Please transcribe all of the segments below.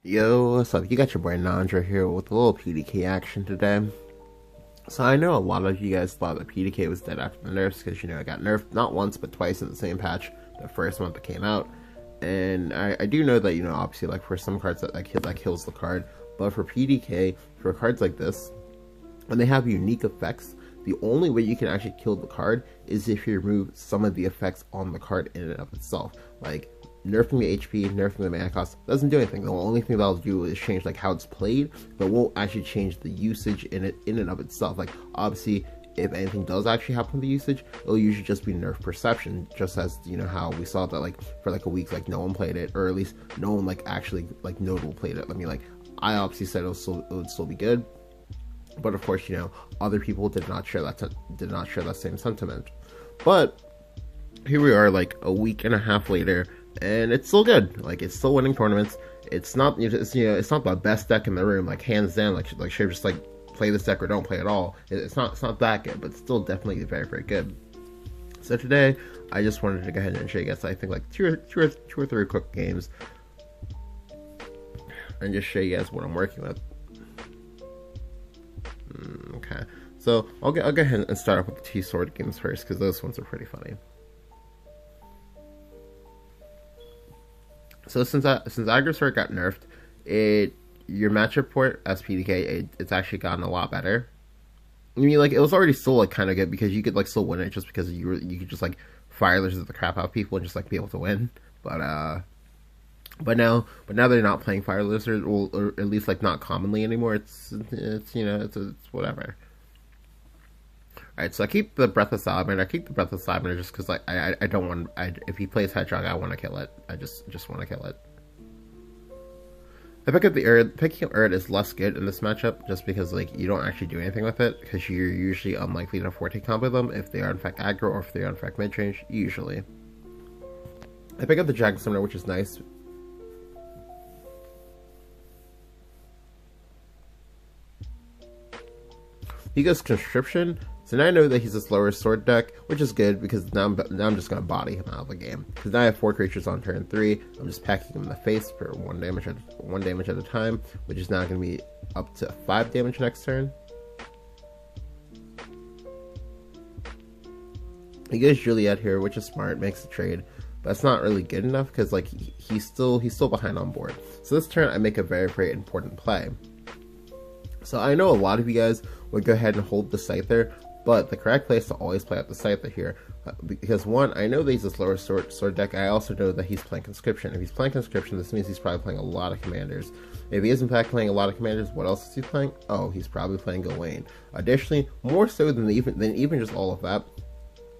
Yo, what's up? You got your boy Nandra here with a little PDK action today. So I know a lot of you guys thought that PDK was dead after the nerfs because, it got nerfed not once but twice in the same patch the first month it came out. And I do know that, obviously, like, for some cards that kills the card, but for PDK, for cards like this, when they have unique effects, the only way you can actually kill the card is if you remove some of the effects on the card in and of itself. Like, nerfing the HP, nerfing the mana cost doesn't do anything. The only thing that'll do is change like how it's played, but won't actually change the usage in and of itself. Like, obviously, if anything does actually happen with the usage, it'll usually just be nerf perception, just as how we saw that like for like a week, like no one played it, or at least no one like actually like notable played it. I mean, like, I obviously said it would still be good, but of course, other people did not share that same sentiment. But here we are, like a week and a half later, and it's still good. Like, it's still winning tournaments. It's not it's not the best deck in the room, like hands down. Like should just like play this deck or don't play at all. It's not that good, but it's still definitely very, very good. So today I just wanted to go ahead and show you guys, I think, like two or three quick games, and just show you guys what I'm working with. Okay, so I'll go ahead and start off with the two sword games first, because those ones are pretty funny. So since aggro sword got nerfed, your matchup port as PDK, it's actually gotten a lot better. I mean, like, it was already still like kind of good because you could like still win it just because you could just like fire the crap out of people and just like be able to win. But now they're not playing Fire Lizard, or at least like not commonly anymore. It's whatever. Alright, so I keep the Breathless Salamander. I keep the Breathless Salamander just because like I don't want, if he plays Hedgehog, I want to kill it. I just want to kill it. I pick up the Erd. Picking up Erd is less good in this matchup just because like you don't actually do anything with it, because you're usually unlikely to forte combo them if they are in fact aggro or if they are in fact mid range. Usually, I pick up the Dragon Summoner, which is nice. He goes Conscription, so now I know that he's a slower sword deck, which is good because now I'm just going to body him out of the game. Because now I have 4 creatures on turn 3, I'm just packing him in the face for 1 damage at a time, which is now going to be up to 5 damage next turn. He goes Juliet here, which is smart, makes the trade, but it's not really good enough because like he's still behind on board. So this turn I make a very, very important play. So I know a lot of you guys would go ahead and hold the Scyther, but the correct place to always play out the Scyther here, because one, I know that he's a slower sword deck. I also know that he's playing Conscription. If he's playing Conscription, this means he's probably playing a lot of commanders. If he is in fact playing a lot of commanders, what else is he playing? Oh, he's probably playing Gawain. Additionally, more so than even just all of that,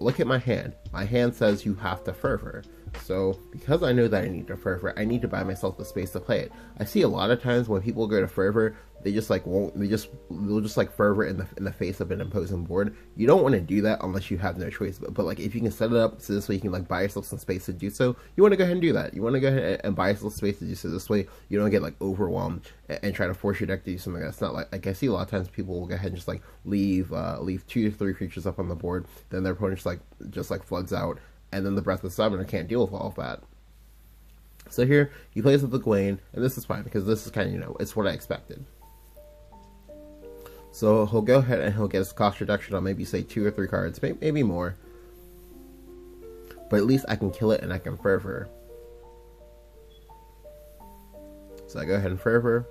look at my hand. My hand says you have to Fervor. So because I know that I need to Fervor, I need to buy myself the space to play it. I see a lot of times when people go to Fervor, they just like won't. They'll just like Fervor in the face of an imposing board. You don't want to do that unless you have no choice. But like, if you can set it up so this way you can like buy yourself some space to do so, you want to go ahead and do that. You want to go ahead and buy yourself space to do so. This way you don't get like overwhelmed and try to force your deck to do something that's not like I see a lot of times people will go ahead and just like leave 2 to 3 creatures up on the board, then their opponent just like floods out, and then the Breathless Summoner can't deal with all of that. So here he plays with the Gawain, and this is fine because this is kind of it's what I expected. So he'll go ahead and he'll get his cost reduction on maybe say 2 or 3 cards, maybe more. But at least I can kill it and I can Fervor. So I go ahead and Fervor.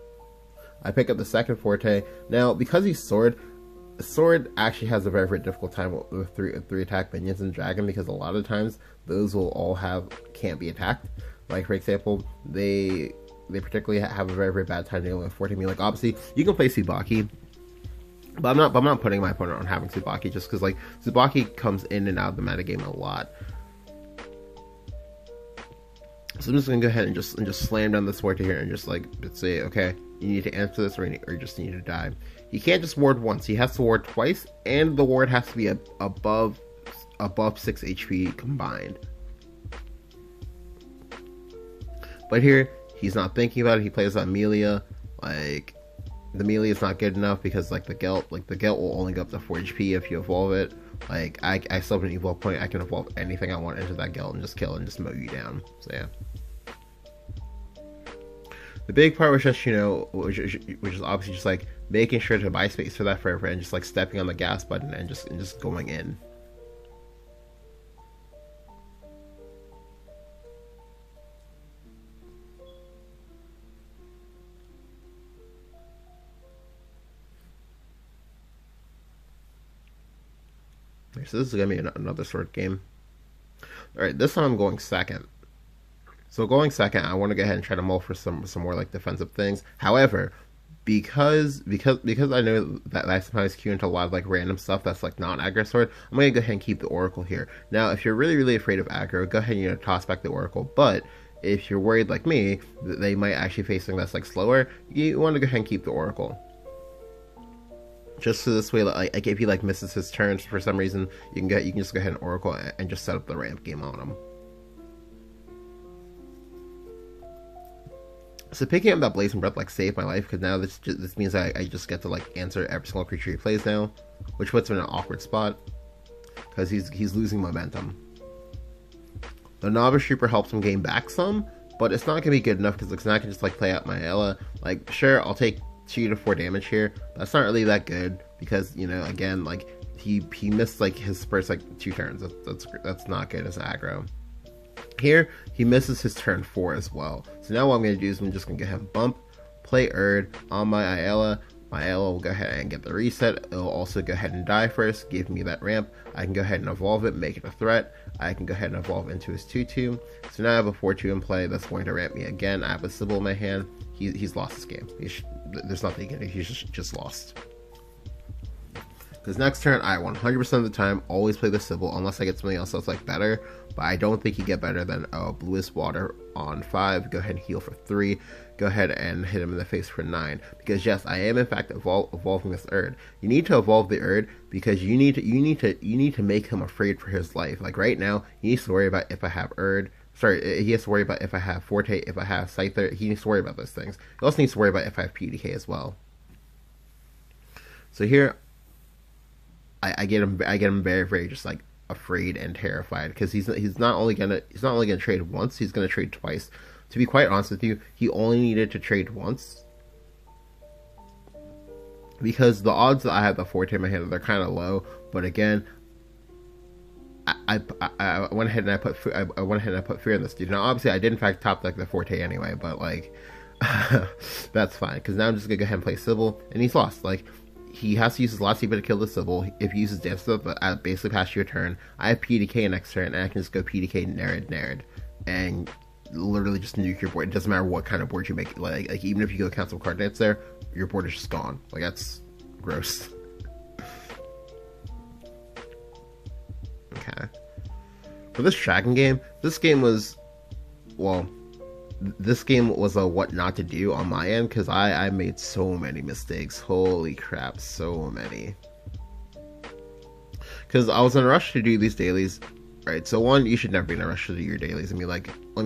I pick up the second Forte. Now, because he's Sword actually has a very, very difficult time with 3 attack minions and Dragon, because a lot of times those will all can't be attacked. Like, for example, they particularly have a very, very bad time dealing with Forte. I mean, like, obviously you can play Tsubaki, but I'm not putting my opponent on having Tsubaki just because like Tsubaki comes in and out of the metagame a lot. So I'm just gonna go ahead and just slam down this Forte here and just like say, okay, you need to answer this or you just need to die. He can't just ward once; he has to ward twice, and the ward has to be above 6 HP combined. But here he's not thinking about it. He plays Amelia. Like, the melee is not good enough because like the Gelt will only go up to 4 HP if you evolve it. Like, I still have an evolve point. I can evolve anything I want into that Gelt and just kill and just mow you down. So yeah. The big part was just, you know, which is obviously just like making sure to buy space for that forever and just like stepping on the gas button and just going in. So this is gonna be another sword game. All right, this time I'm going second. So going second, I want to go ahead and try to mull for some more like defensive things. However, because I know that I sometimes queue into a lot of like random stuff that's like not aggro sword, I'm gonna go ahead and keep the Oracle here. Now, if you're really afraid of aggro, go ahead and, you know, toss back the Oracle. But if you're worried like me that they might actually face something that's like slower, you want to go ahead and keep the Oracle. Just so this way, like if he like misses his turns for some reason, you can just go ahead and Oracle and just set up the ramp game on him. So picking up that Blazing Breath like saved my life, because now this means I just get to like answer every single creature he plays now, which puts him in an awkward spot because he's losing momentum. The Novice Trooper helps him gain back some, but it's not gonna be good enough because now I can just like play out my Ella. Like sure, I'll take 2 to 4 damage here, but that's not really that good because, you know, again, like he missed like his first like 2 turns. That's not good as aggro. Here he misses his turn 4 as well. So now what I'm gonna do is I'm just gonna go ahead and bump, play Erd on my Ayala. My Ayala will go ahead and get the reset. It'll also go ahead and die first, give me that ramp. I can go ahead and evolve it, make it a threat. I can go ahead and evolve into his 2/2. So now I have a 4/2 in play that's going to ramp me again. I have a Sybil in my hand. He's lost this game. There's nothing he can do. He's just lost. Because next turn, I 100% of the time always play the Sybil unless I get something else that's like better. But I don't think you get better than Bluest Water on 5. Go ahead and heal for 3. Go ahead and hit him in the face for 9. Because yes, I am in fact evolving this Erd. You need to evolve the Erd because you need to make him afraid for his life. Like right now, he needs to worry about if I have Erd. Sorry, he has to worry about if I have Forte, if I have Scyther. He needs to worry about those things. He also needs to worry about if I have PDK as well. So here, I get him very just like afraid and terrified because he's not only gonna trade once, he's gonna trade twice. To be quite honest with you, he only needed to trade once because the odds that I have the Forte in my hand, they're kind of low. But again, I went ahead and I put fear in this dude. Now obviously I did in fact top like the Forte anyway, but like that's fine because now I'm just gonna go ahead and play Sybil, and he's lost. Like he has to use his last even to kill the Sybil. If he uses dance stuff, I basically pass your turn. I have PDK next turn, and I can just go PDK Narid, and literally just nuke your board. It doesn't matter what kind of board you make. Like even if you go cancel card dance there, your board is just gone. Like that's gross. Okay. For this Dragon game, this game was a what not to do on my end because I made so many mistakes. Holy crap, so many. Because I was in a rush to do these dailies. Right, so one, you should never be in a rush to do your dailies. I mean,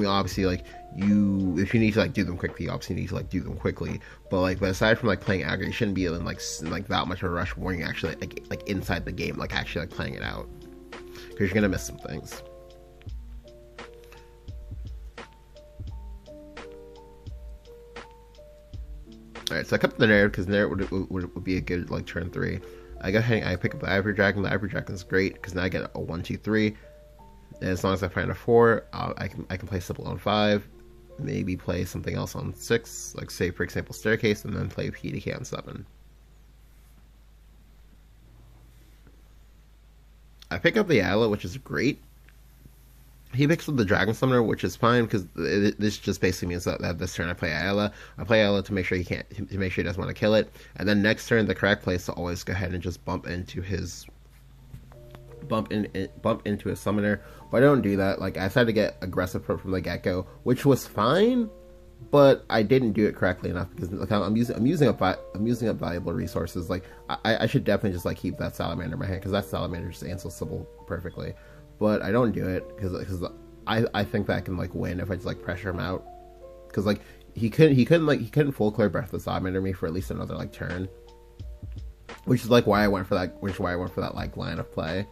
obviously, like, if you need to, like, do them quickly, you obviously need to, like, do them quickly. But aside from, like, playing aggro, you shouldn't be in, like that much of a rush when you're actually, like, inside the game, like, actually, like, playing it out. Because you're gonna miss some things. Alright, so I kept the Nair because Nair would be a good, like, turn 3. I go ahead and I pick up the Ivory Dragon. The Ivory Dragon is great because now I get a 1, 2, 3. And as long as I find a 4, I can play Sybil on 5, maybe play something else on 6, like say for example Staircase, and then play PDK on 7. I pick up the Ayla, which is great. He picks up the Dragon Summoner, which is fine because this just basically means that this turn I play Ayla. I play Ayla to make sure he doesn't want to kill it, and then next turn the correct play is to always go ahead and just bump into his summoner. But I don't do that. Like I decided to get aggressive from the get-go, which was fine, but I didn't do it correctly enough because like I'm using up valuable resources. Like I should definitely just like keep that Salamander in my hand because that Salamander just answers Sybil perfectly. But I don't do it because I think that I can like win if I just like pressure him out. Because like he couldn't full clear Breath of the Salamander me for at least another like turn, which is like why I went for that like line of play.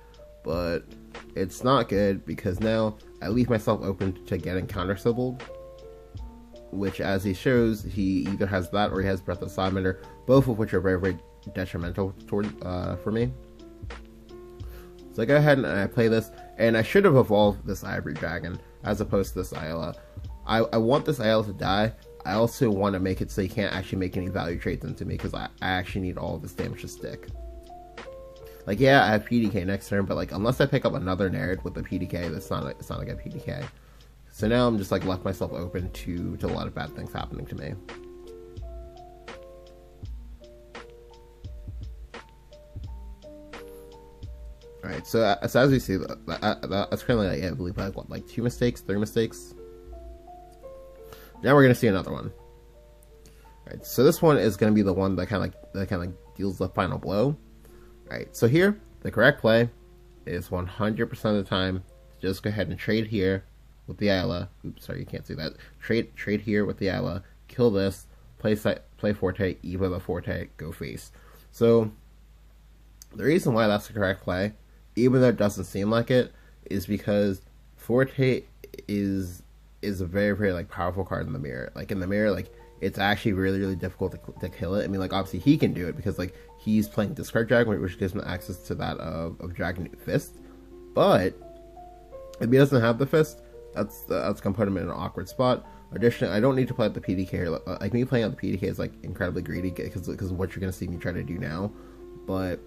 But it's not good because now I leave myself open to getting counter Sybil. which, as he shows, he either has that or he has Breath of Salamander, both of which are very, very detrimental toward for me. So I go ahead and I play this, and I should have evolved this Ivory Dragon as opposed to this Ayla. I want this Ayla to die. I also want to make it so you can't actually make any value trades into me, because I actually need all of this damage to stick. Like, yeah, I have PDK next turn, but like, unless I pick up another Nerd with the PDK, it's not a good PDK. So now I'm just like left myself open to a lot of bad things happening to me. Alright, so as we see, that's currently, like, I believe, like 2 mistakes, 3 mistakes. Now we're gonna see another one. Alright, so this one is gonna be the one that kind of deals the final blow. Alright, so here, the correct play is 100% of the time, just go ahead and trade here with the Ayla. Oops, sorry, you can't see that. Trade here with the Ayla, kill this, play Forte, Eva the Forte, go face. So, the reason why that's the correct play, even though it doesn't seem like it, is because Forte is a very, very, like, powerful card in the mirror. Like, in the mirror, like, it's actually really, really difficult to kill it. I mean, like, obviously he can do it because, like, he's playing Discard Dragon, which gives him access to that of Dragon Fist. But if he doesn't have the Fist, that's gonna put him in an awkward spot. Additionally, I don't need to play out the PDK here. Like, me playing out the PDK is, like, incredibly greedy because of what you're gonna see me try to do now. But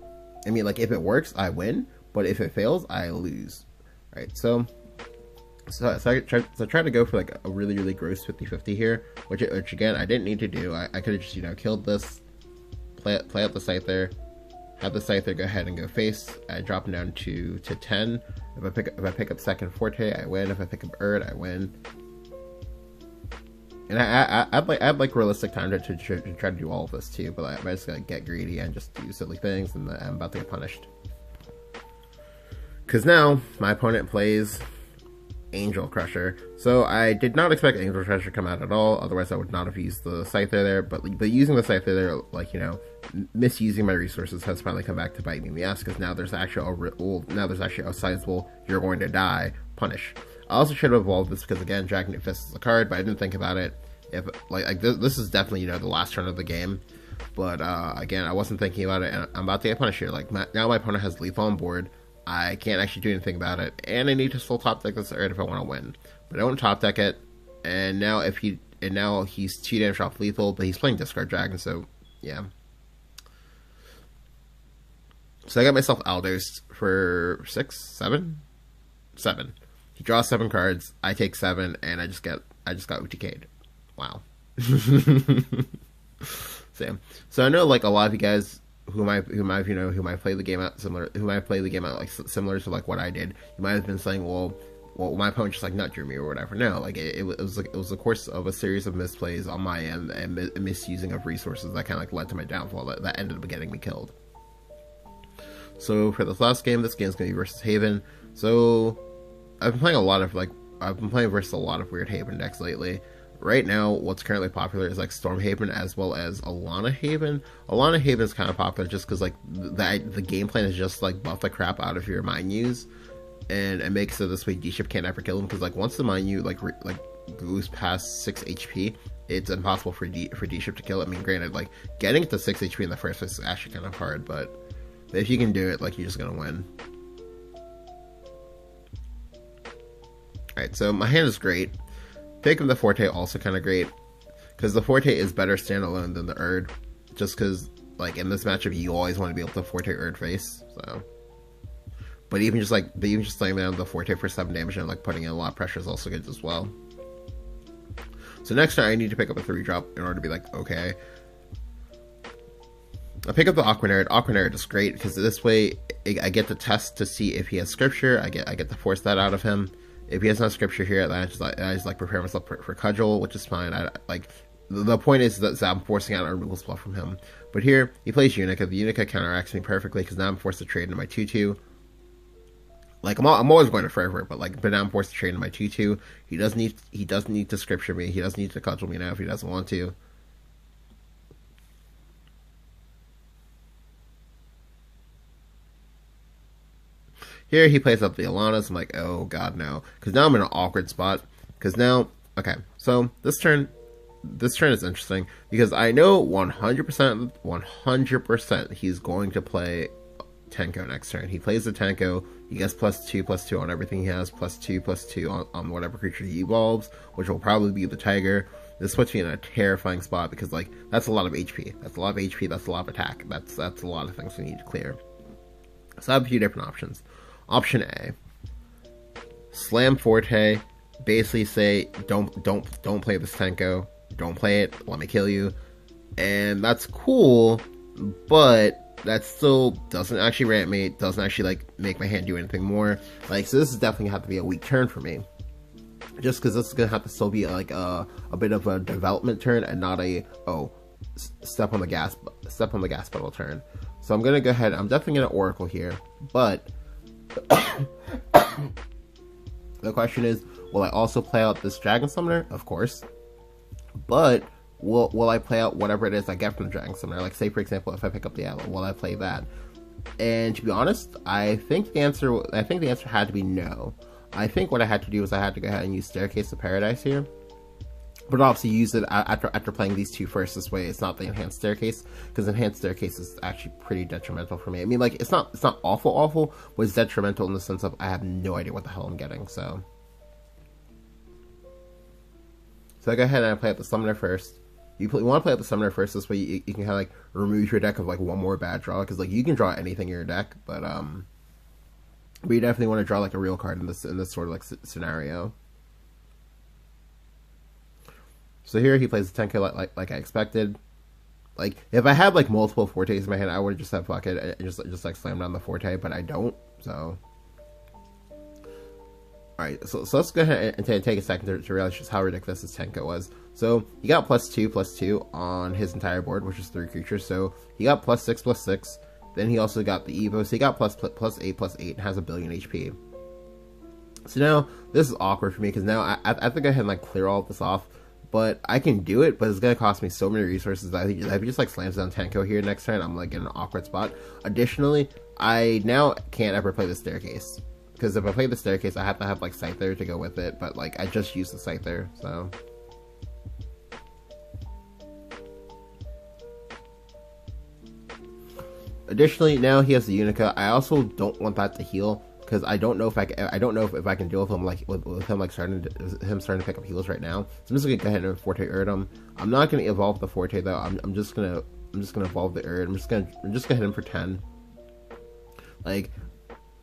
I mean, like, if it works, I win. But if it fails, I lose. Right? So I try to go for, like, a really, really gross 50-50 here, which again I didn't need to do. I could have just, you know, killed this, play out the Scyther, have the Scyther go ahead and go face. I drop him down to 10. If I pick up second Forte, I win. If I pick up Erd, I win. And I have like realistic time to try to do all of this too, but I just gotta get greedy and just do silly things, and I'm about to get punished. Because now my opponent plays Angel Crusher. So I did not expect Angel Crusher to come out at all, otherwise I would not have used the Scyther there, but using the Scyther there, like, you know, misusing my resources has finally come back to bite me in the ass, because now there's actually a sizable "you're going to die" punish. I also should have evolved this because, again, Dragon Fist is a card, but I didn't think about it. If like this is definitely, you know, the last turn of the game, but again, I wasn't thinking about it, and I'm about to get punished here. Like, now my opponent has lethal on board. I can't actually do anything about it, and I need to still top deck this Erd if I want to win. But I don't top deck it, and now he's 2 damage off lethal, but he's playing Discard Dragon, so yeah. So I got myself Aldosed for 7. He draws 7 cards, I take 7, and I just got UTK'd. Wow. So I know, like, a lot of you guys who might play the game out similar to like what I did, you might have been saying, well, my opponent just like nut drew me or whatever. No, like, it was a course of a series of misplays on my end and misusing of resources that kind of like led to my downfall that ended up getting me killed. So for this last game, this game's gonna be versus Haven. So I've been playing versus a lot of weird Haven decks lately. Right now, what's currently popular is like Stormhaven as well as Alana Haven. Alana Haven is kind of popular just because, like, the game plan is just like buff the crap out of your Mind Use, and it makes it this way D-Ship can't ever kill him, because like once the Mind Use like goes past 6 HP, it's impossible for D-Ship to kill it. I mean, granted, like, getting it to 6 HP in the first place is actually kind of hard, but if you can do it, like, you're just gonna win. Alright, so my hand is great. Picking the Forte also kind of great, because the Forte is better standalone than the Erd, just because, like, in this matchup you always want to be able to Forte Erd face. So, but even just laying down the Forte for 7 damage and like putting in a lot of pressure is also good as well. So next turn I need to pick up a 3-drop in order to be like, okay. I pick up the Aquanerd. Aquanerd is great because this way I get to test to see if he has Scripture. I get to force that out of him. If he has no Scripture here, then I just prepare myself for Cudgel, which is fine. The point is that I'm forcing out a removal spell from him. But here, he plays Unica. The Unica counteracts me perfectly because now I'm forced to trade into my 2/2. Like, I'm always going to Forever, but now I'm forced to trade into my 2/2. He doesn't need to Scripture me. He doesn't need to Cudgel me now if he doesn't want to. Here he plays up the Alanas. I'm like, oh god, no. Because now I'm in an awkward spot. Because now, okay, so this turn, this turn is interesting because I know 100% he's going to play Tenko next turn. He plays the Tenko, he gets +2/+2 on everything he has, +2/+2 on whatever creature he evolves, which will probably be the Tiger. This puts me in a terrifying spot because, like, that's a lot of HP. That's a lot of HP, that's a lot of attack. That's a lot of things we need to clear. So I have a few different options. Option A. Slam Forte, basically say, don't play this Tenko. Don't play it, let me kill you. And that's cool, but that still doesn't actually ramp me, doesn't actually, like, make my hand do anything more. Like, so this is definitely have to be a weak turn for me. Just because this is going to have to still be, like, a bit of a development turn and not a, step on the gas pedal turn. So I'm going to go ahead, I'm definitely going to Oracle here, but the question is, will I also play out this Dragon Summoner? Of course. But will I play out whatever it is I get from the Dragon Summoner? Like, say, for example, if I pick up the Aloe, will I play that? And to be honest, I think the answer had to be no. I think what I had to do was I had to go ahead and use Staircase to Paradise here. But obviously use it after playing these two first. This way it's not the Enhanced Staircase, because Enhanced Staircase is actually pretty detrimental for me. I mean, like, it's not awful, but it's detrimental in the sense of I have no idea what the hell I'm getting, so I go ahead and I play out the Summoner first. You want to play out the Summoner first, this way you can kind of, like, remove your deck of, like, one more bad draw, because, like, you can draw anything in your deck, but you definitely want to draw, like, a real card in this sort of, like, scenario. So here he plays the Tenko like I expected. Like, if I had, like, multiple Fortes in my hand, I would have just said fuck it and just like slam down the Forte, but I don't, so. Alright, so let's go ahead and take a second to realize just how ridiculous this Tenko was. So he got +2/+2 on his entire board, which is 3 creatures, so he got +6/+6. Then he also got the Evo, so he got +8/+8 and has 1 billion HP. So now, this is awkward for me, because now I have to go ahead and, like, clear all of this off. But I can do it, but it's going to cost me so many resources that if he just, like, slams down Tenko here next turn, I'm, like, in an awkward spot. Additionally, I now can't ever play the Staircase. Because if I play the Staircase, I have to have, like, Scyther to go with it, but, like, I just used the Scyther, so. Additionally, now he has the Unica. I also don't want that to heal, because I don't know if I can deal with him, like, with him, like, starting to pick up heals right now. So I'm just gonna go ahead and Forte Erd him. I'm not gonna evolve the Forte though. I'm just gonna evolve the Erd. I'm just gonna hit him for 10. Like,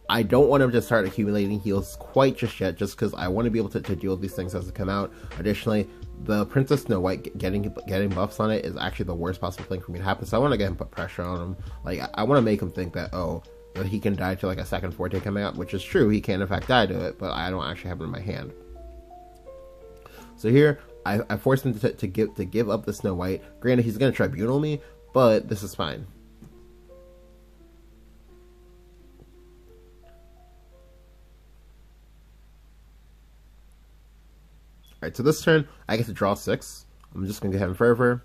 I don't want him to start accumulating heals quite just yet, just because I want to be able to deal with these things as they come out. Additionally, the Princess Snow White getting buffs on it is actually the worst possible thing for me to happen. So I want to go ahead and put pressure on him. Like, I want to make him think that, that he can die to, like, a second Forte coming out, which is true. He can in fact die to it, but I don't actually have it in my hand. So here, I forced him to give up the Snow White. Granted, he's gonna Tribunal me, but this is fine. Alright, so this turn, I get to draw 6. I'm just gonna go ahead and Fervor,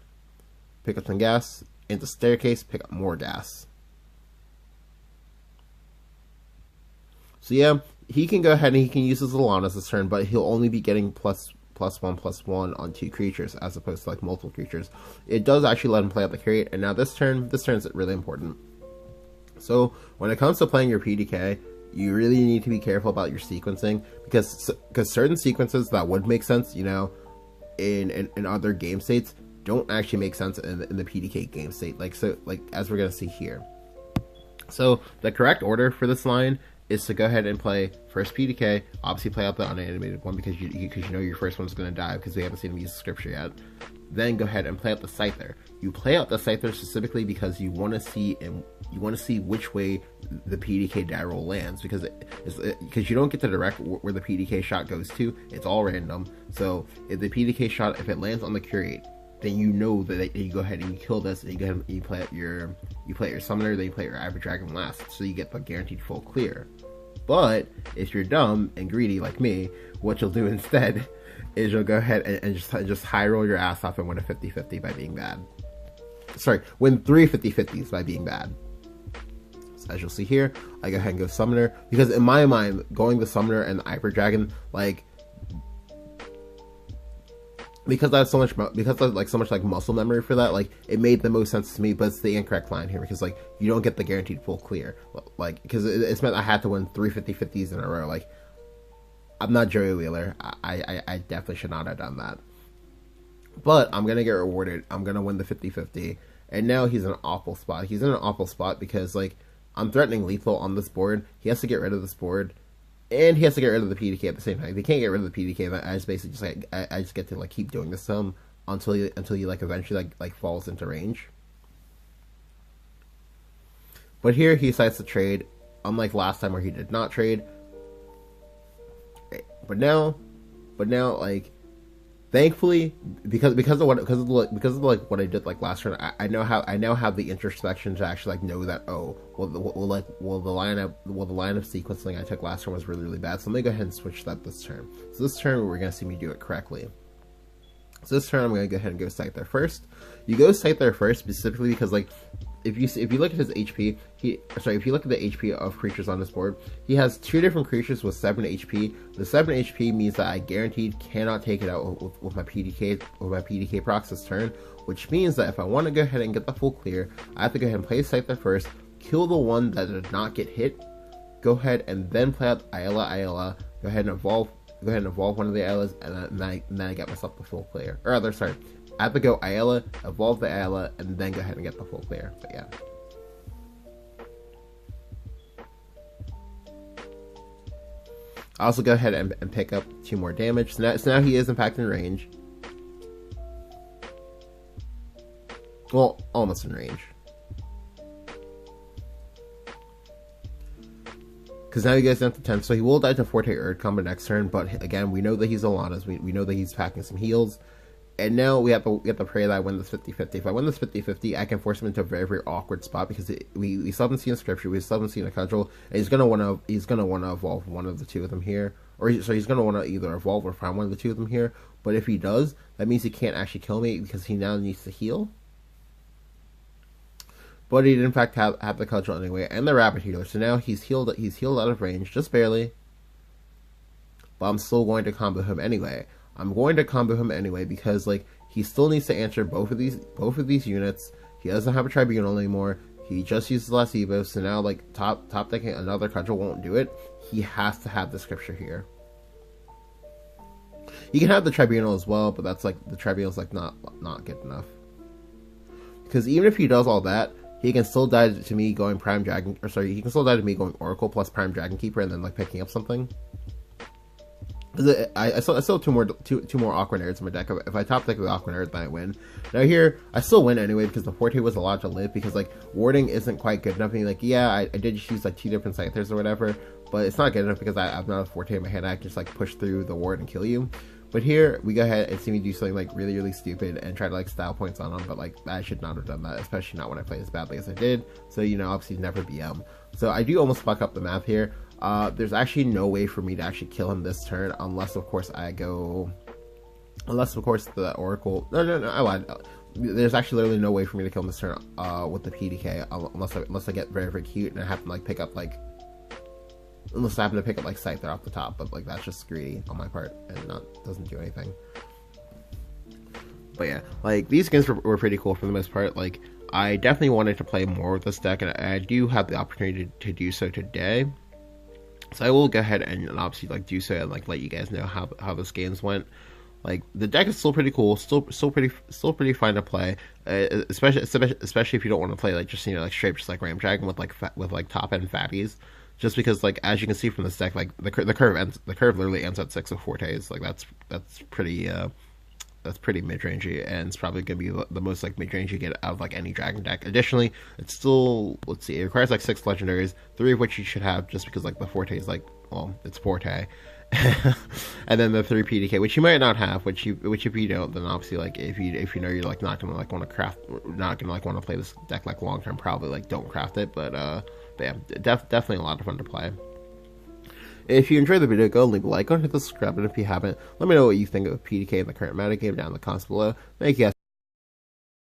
pick up some gas, into Staircase, pick up more gas. So yeah, he can go ahead and he can use his Alanas this turn, but he'll only be getting +1/+1 on 2 creatures, as opposed to, like, multiple creatures. It does actually let him play out the Carriot, and now this turn is really important. So when it comes to playing your PDK, you really need to be careful about your sequencing, because certain sequences that would make sense, you know, in other game states, don't actually make sense in the PDK game state. Like, so, like, as we're gonna see here. So the correct order for this line is to go ahead and play first PDK, obviously play out the unanimated one, because you know your first one's going to die, because we haven't seen him use the Scripture yet. Then go ahead and play out the Scyther. You play out the Scyther specifically because you want to see which way the PDK die roll lands, because you don't get to direct where the PDK shot goes to. It's all random. So if the PDK shot, if it lands on the Curate, then you know that you go ahead and you kill this, and you go ahead and you play out your Summoner, then you play your Average Dragon last, so you get the guaranteed full clear. But if you're dumb and greedy like me, what you'll do instead is you'll go ahead and just high roll your ass off and win a 50-50 by being bad. Sorry, win 3 50-50s by being bad. So as you'll see here, I go ahead and go Summoner, because in my mind, going the Summoner and the Hyper Dragon, like, because I have so much, because I have like so much like muscle memory for that, like it made the most sense to me. But it's the incorrect line here because like you don't get the guaranteed full clear, like because it's meant I had to win 3 50-50s in a row. Like I'm not Joey Wheeler. I definitely should not have done that. But I'm gonna get rewarded. I'm gonna win the 50-50, and now he's in an awful spot. He's in an awful spot because like I'm threatening lethal on this board. He has to get rid of this board. And he has to get rid of the PDK at the same time. If he can't get rid of the PDK, then I just basically just like I just get to like keep doing this to him until he like eventually like falls into range. But here he decides to trade, unlike last time where he did not trade. But now like thankfully because of what I did like last turn, I now have the introspection to actually like know that the line of sequencing I took last turn was really bad. So let me go ahead and switch that this turn. So this turn we're gonna see me do it correctly. So this turn I'm gonna go ahead and go Scyther first. You go Scyther first specifically because like if you look at his HP, if you look at the HP of creatures on this board, he has 2 different creatures with 7 HP. The 7 HP means that I guaranteed cannot take it out with my PDK procs this turn, which means that if I want to go ahead and get the full clear, I have to go ahead and play Scyther first, kill the one that did not get hit, go ahead and then play out Ayla, go ahead and evolve one of the Aylas, and then I get myself the full clear. Or rather, sorry, I have to go Ayla, evolve the Ayla, and then go ahead and get the full clear. But yeah. I also go ahead and pick up 2 more damage. So now he is impacting range. Well, almost in range. Because now he gets down to 10, so he will die to Forte Erd combo next turn, but again, we know that he's Alanis, we know that he's packing some heals, and now we have to pray that I win this 50-50. If I win this 50-50, I can force him into a very awkward spot, because we still haven't seen Scripture, we still haven't seen a Cudgel, and he's gonna want to evolve one of the 2 of them here, so he's gonna want to either evolve or find one of the 2 of them here, but if he does, that means he can't actually kill me, because he now needs to heal. But he did in fact have the Cudgel anyway, and the Rapid Healer. So now he's healed out of range, just barely. But I'm still going to combo him anyway. I'm going to combo him anyway because like he still needs to answer both of these units. He doesn't have a Tribunal anymore. He just uses less Evo, so now like top decking another Cudgel won't do it. He has to have the Scripture here. He can have the Tribunal as well, but that's like the Tribunal's like not good enough. Because even if he does all that, he can still die to me going Prime Dragon, or sorry, he can still die to me going Oracle plus Prime Dragon Keeper and then like picking up something. I still have two more Aqua Nerds in my deck. If I top deck with Aqua Nerd, then I win. Now here, I still win anyway because the Forte was allowed to live because like warding isn't quite good enough. And like, yeah, I did just use like 2 different Scythers or whatever, but it's not good enough because I'm not a Forte in my hand. I can just like push through the ward and kill you. But here, we go ahead and see me do something like really stupid and try to like style points on him, but like I should not have done that, especially not when I play as badly as I did. So, you know, obviously never BM. So I do almost fuck up the math here. There's actually no way for me to actually kill him this turn, unless of course the Oracle, no, I lied. There's actually literally no way for me to kill him this turn, with the PDK, unless I get very cute and I have to like pick up like, unless I happen to pick up like Scyther off the top, but like that's just greedy on my part and doesn't do anything. But yeah, like these skins were pretty cool for the most part. Like I definitely wanted to play more with this deck, and I do have the opportunity to do so today. So I will go ahead and obviously like do so and like let you guys know how this games went. Like the deck is still pretty cool, still pretty fun to play, especially if you don't want to play like just, you know, like straight just like Ram Dragon with like top end fatties. Just because, like, as you can see from this deck, like the curve literally ends at 6 of Fortes. Like that's pretty mid-rangey, and it's probably gonna be the most like mid-range you get out of like any dragon deck. Additionally, it's still, let's see, it requires like 6 legendaries, 3 of which you should have just because like the Forte is like, well, it's Forte, and then the 3 PDK, which you might not have, which if you don't, then obviously like if you know you're like not gonna like want to play this deck like long term, probably like don't craft it, but yeah, definitely a lot of fun to play. If you enjoyed the video, go and leave a like, go and hit the subscribe button if you haven't. Let me know what you think of PDK in the current metagame down in the comments below. Thank you guys.